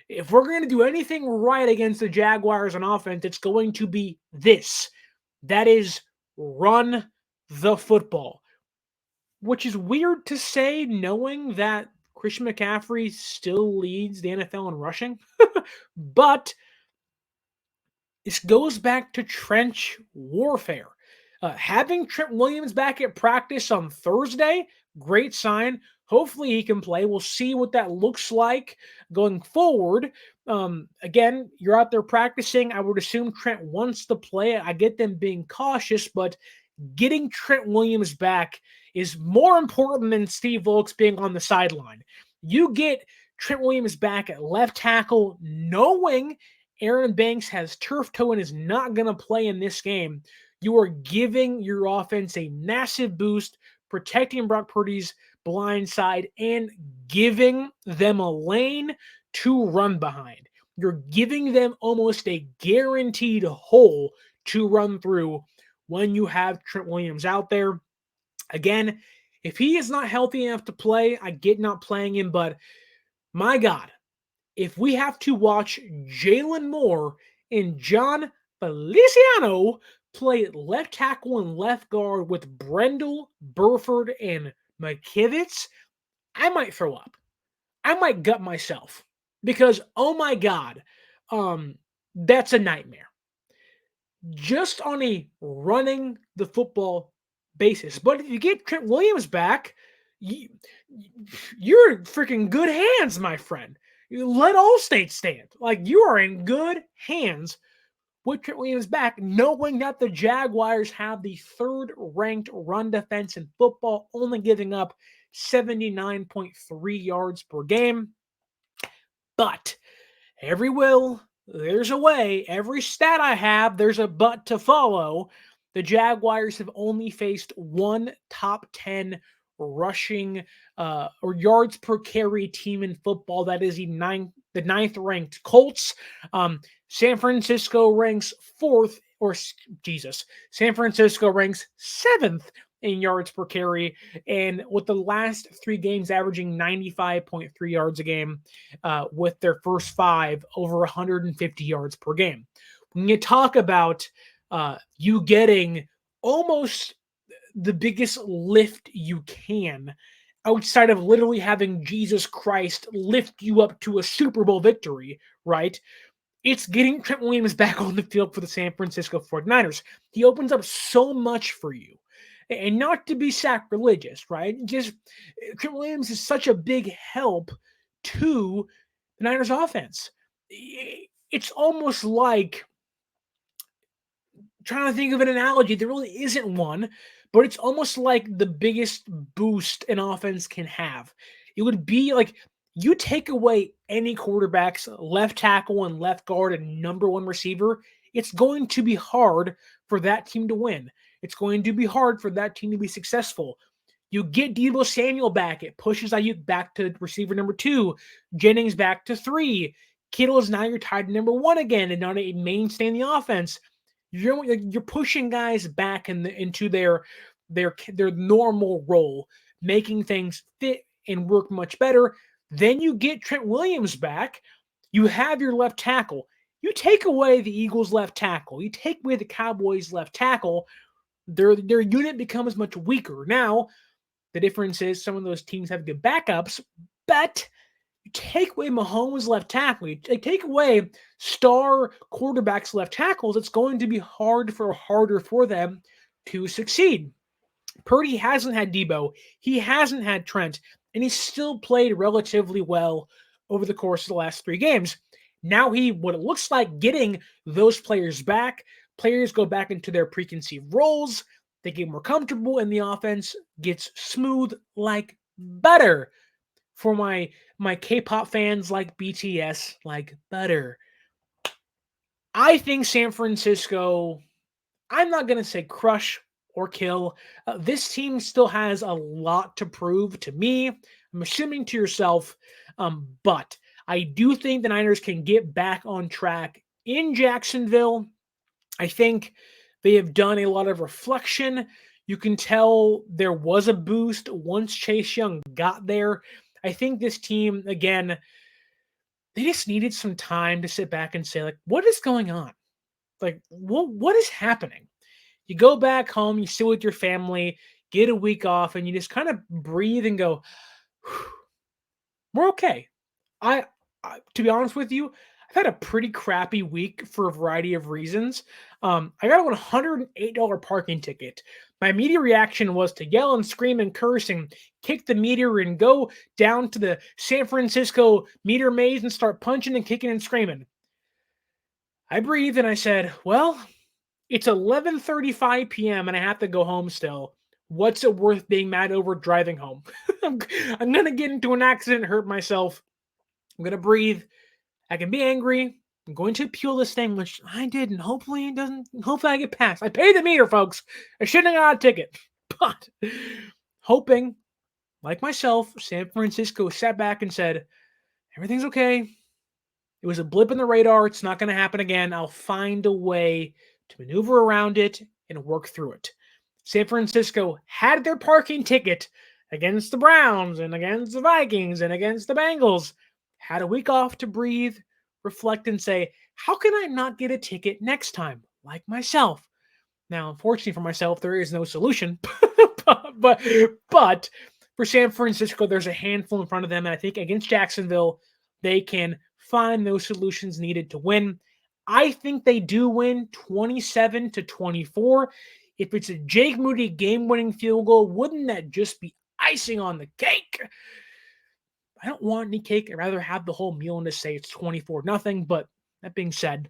if we're going to do anything right against the Jaguars on offense, it's going to be this. That is, run the football. Which is weird to say, knowing that Christian McCaffrey still leads the NFL in rushing. But this goes back to trench warfare. Having Trent Williams back at practice on Thursday, great sign. Hopefully he can play. We'll see what that looks like going forward. Again, you're out there practicing. I would assume Trent wants to play. I get them being cautious, but getting Trent Williams back is more important than Steve Wilks being on the sideline. You get Trent Williams back at left tackle, knowing Aaron Banks has turf toe and is not going to play in this game. You are giving your offense a massive boost, protecting Brock Purdy's blind side, and giving them a lane to run behind. You're giving them almost a guaranteed hole to run through when you have Trent Williams out there. Again, if he is not healthy enough to play, I get not playing him, but my God, if we have to watch Jalen Moore and John Feliciano play left tackle and left guard with Brendel, Burford, and McKivitz, I might throw up. I might gut myself because, oh my God, that's a nightmare. Just on a running the football basis. But if you get Trent Williams back, you're in freaking good hands, my friend. Let Allstate stand. Like, you are in good hands with Trent Williams back, knowing that the Jaguars have the third-ranked run defense in football, only giving up 79.3 yards per game. But every will, there's a way. Every stat I have, there's a but to follow. The Jaguars have only faced one top 10 rushing or yards per carry team in football. That is the ninth ranked Colts. San Francisco ranks San Francisco ranks 7th in yards per carry, and with the last 3 games averaging 95.3 yards a game, with their first 5 over 150 yards per game. When you talk about you getting almost the biggest lift you can outside of literally having Jesus Christ lift you up to a Super Bowl victory, right? It's getting Trent Williams back on the field for the San Francisco 49ers. He opens up so much for you. And not to be sacrilegious, right? Just Trent Williams is such a big help to the Niners offense. It's almost like trying to think of an analogy. There really isn't one, but it's almost like the biggest boost an offense can have. It would be like you take away any quarterback's left tackle and left guard and number 1 receiver, it's going to be hard for that team to win. It's going to be hard for that team to be successful. You get Deebo Samuel back. It pushes Ayuk back to receiver number 2, Jennings back to 3. Kittle is now your tight end number 1 again and not a mainstay in the offense. You're pushing guys back into their normal role, making things fit and work much better. Then you get Trent Williams back. You have your left tackle. You take away the Eagles' left tackle. You take away the Cowboys' left tackle. Their unit becomes much weaker. Now, the difference is some of those teams have good backups, but you take away Mahomes' left tackle, you take away star quarterbacks' left tackles, it's going to be harder for them to succeed. Purdy hasn't had Deebo. He hasn't had Trent, and he's still played relatively well over the course of the last 3 games. Now what it looks like getting those players back, players go back into their preconceived roles, they get more comfortable, and the offense gets smooth like butter. For my K-pop fans like BTS, like butter. I think San Francisco, I'm not going to say crush or kill. This team still has a lot to prove to me. I'm assuming to yourself, but I do think the Niners can get back on track in Jacksonville. I think they have done a lot of reflection. You can tell there was a boost once Chase Young got there. I think this team, again, they just needed some time to sit back and say, like, what is going on? Like, what is happening? You go back home, you sit with your family, get a week off, and you just kind of breathe and go, we're okay. I to be honest with you, I've had a pretty crappy week for a variety of reasons. I got a $108 parking ticket. My immediate reaction was to yell and scream and curse and kick the meter and go down to the San Francisco meter maze and start punching and kicking and screaming. I breathed and I said, well, it's 11:35 p.m. and I have to go home still. What's it worth being mad over driving home? I'm going to get into an accident and hurt myself. I'm going to breathe. I can be angry. I'm going to appeal this thing, which I didn't. Hopefully it doesn't. Hopefully I get passed. I paid the meter, folks. I shouldn't have got a ticket. But hoping, like myself, San Francisco sat back and said, everything's okay. It was a blip in the radar. It's not going to happen again. I'll find a way to maneuver around it and work through it. San Francisco had their parking ticket against the Browns and against the Vikings and against the Bengals. Had a week off to breathe, reflect, and say, how can I not get a ticket next time? Like myself. Now, unfortunately for myself, there is no solution. but for San Francisco, there's a handful in front of them. And I think against Jacksonville, they can find those solutions needed to win. I think they do win 27-24. If it's a Jake Moody game-winning field goal, wouldn't that just be icing on the cake? I don't want any cake. I'd rather have the whole meal and just say it's 24-0. But that being said,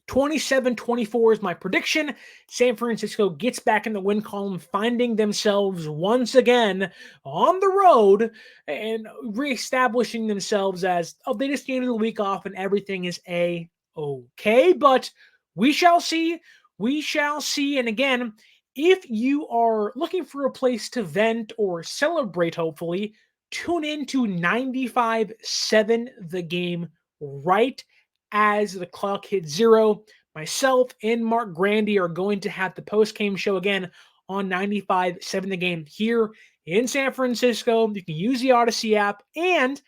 27-24 is my prediction. San Francisco gets back in the win column, finding themselves once again on the road and reestablishing themselves as, they just needed a week off and everything is A-okay. But we shall see. We shall see. And again, if you are looking for a place to vent or celebrate, hopefully, tune in to 95.7 The Game right as the clock hits 0. Myself and Mark Grandy are going to have the post-game show again on 95.7 The Game here in San Francisco. You can use the Odyssey app, and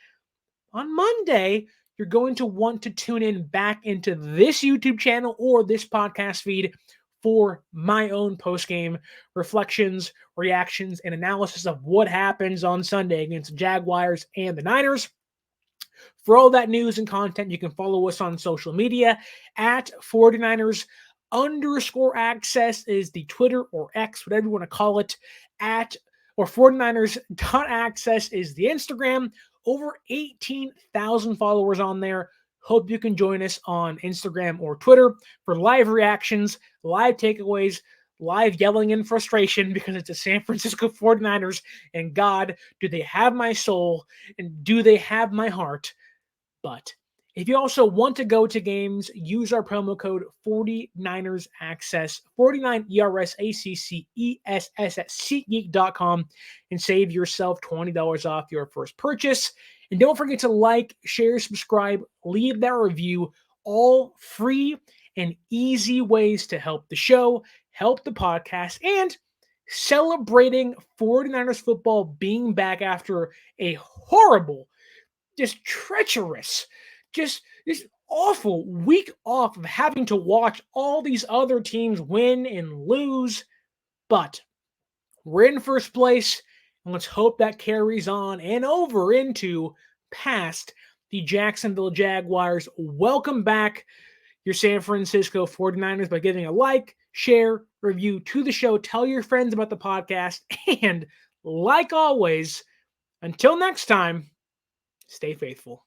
on Monday, you're going to want to tune in back into this YouTube channel or this podcast feed for my own post-game reflections, reactions, and analysis of what happens on Sunday against the Jaguars and the Niners. For all that news and content, you can follow us on social media at 49ers_access is the Twitter or X, whatever you want to call it, or 49ers.access is the Instagram. Over 18,000 followers on there. Hope you can join us on Instagram or Twitter for live reactions, live takeaways, live yelling in frustration because it's the San Francisco 49ers, and God, do they have my soul and do they have my heart? But if you also want to go to games, use our promo code 49ersaccess, 49ERSACCESS at SeatGeek.com and save yourself $20 off your first purchase. And don't forget to like, share, subscribe, leave that review, all free and easy ways to help the show, help the podcast, and celebrating 49ers football being back after a horrible, just treacherous, just this awful week off of having to watch all these other teams win and lose. But we're in first place, and let's hope that carries on and over into past the Jacksonville Jaguars. Welcome back, your San Francisco 49ers, by giving a like, share, review to the show. Tell your friends about the podcast. And like always, until next time, stay faithful.